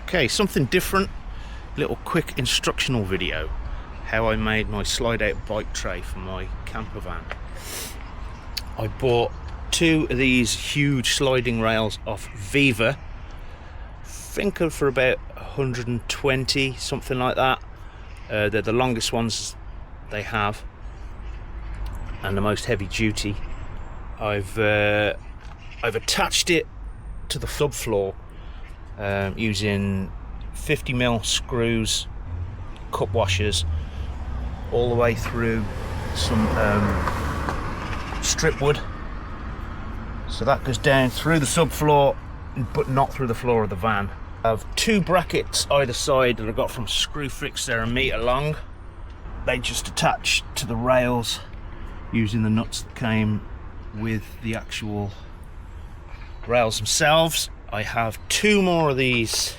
Okay, something different, little quick instructional video how I made my slide out bike tray for my camper van. I bought two of these huge sliding rails off Viva, I think for about 120, something like that. They're the longest ones they have and the most heavy duty. I've attached it to the subfloor using 50mm screws, cup washers, all the way through some strip wood. So that goes down through the subfloor, but not through the floor of the van. I have two brackets either side that I got from Screwfix. They're 1 meter long. They just attach to the rails using the nuts that came with the actual rails themselves. I have two more of these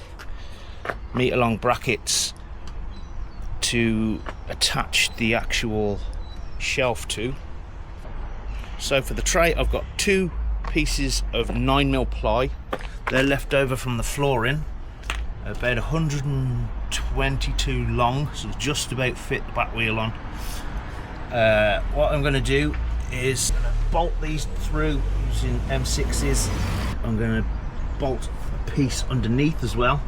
1 meter long brackets to attach the actual shelf to. So for the tray, I've got two pieces of 9mm ply. They're left over from the flooring, about 122 long, so just about fit the back wheel on. What I'm going to do is bolt these through using M6s. I'm going to bolt a piece underneath as well.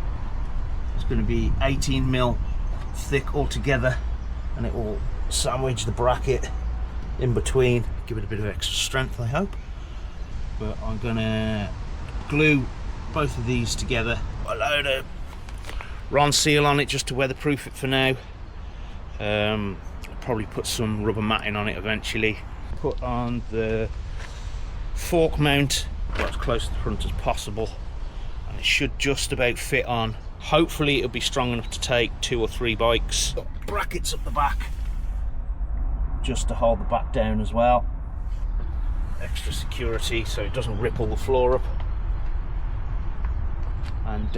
It's going to be 18mm thick altogether, and it will sandwich the bracket in between, give it a bit of extra strength, I hope. But I'm going to glue both of these together, a load of Ron seal on it just to weatherproof it for now. I'll probably put some rubber matting on it eventually. Put on the fork mount as close to the front as possible, and it should just about fit on. Hopefully it'll be strong enough to take 2 or 3 bikes. Got brackets up the back just to hold the back down as well, extra security so it doesn't rip all the floor up. And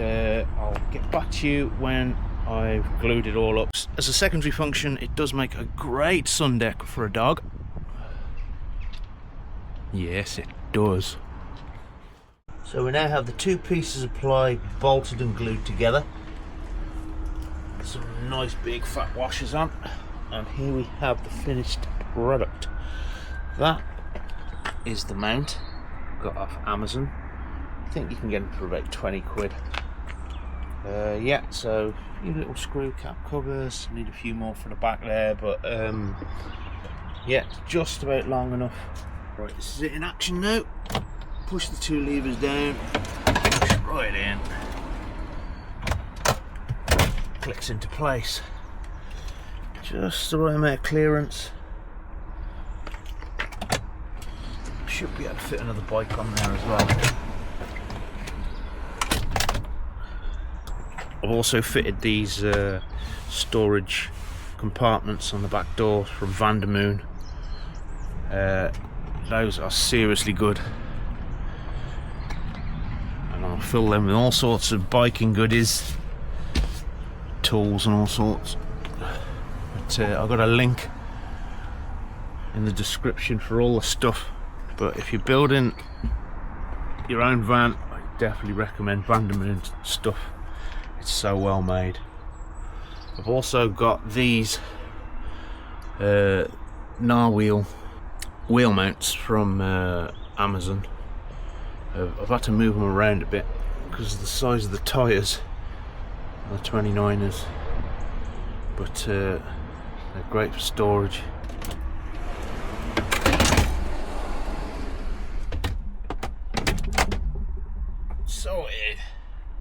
I'll get back to you when I've glued it all up. As a secondary function, it does make a great sun deck for a dog. Yes, it does. So we now have the two pieces of ply bolted and glued together. Some nice big fat washers on, and here we have the finished product. That is the mount, got off Amazon. I think you can get them for about 20 quid. Yeah, so a few little screw cap covers, need a few more for the back there, but yeah, it's just about long enough. Right, this is it in action now. Push the two levers down, push it right in, clicks into place. Just the right amount of clearance. Should be able to fit another bike on there as well. I've also fitted these storage compartments on the back door from Vandermoon. Those are seriously good. I'll fill them with all sorts of biking goodies, tools and all sorts. But I've got a link in the description for all the stuff. But if you're building your own van, I definitely recommend Vandermoon stuff. It's so well made. I've also got these Narwheel wheel mounts from Amazon. I've had to move them around a bit because of the size of the tyres, the 29ers, but they're great for storage. Sorted.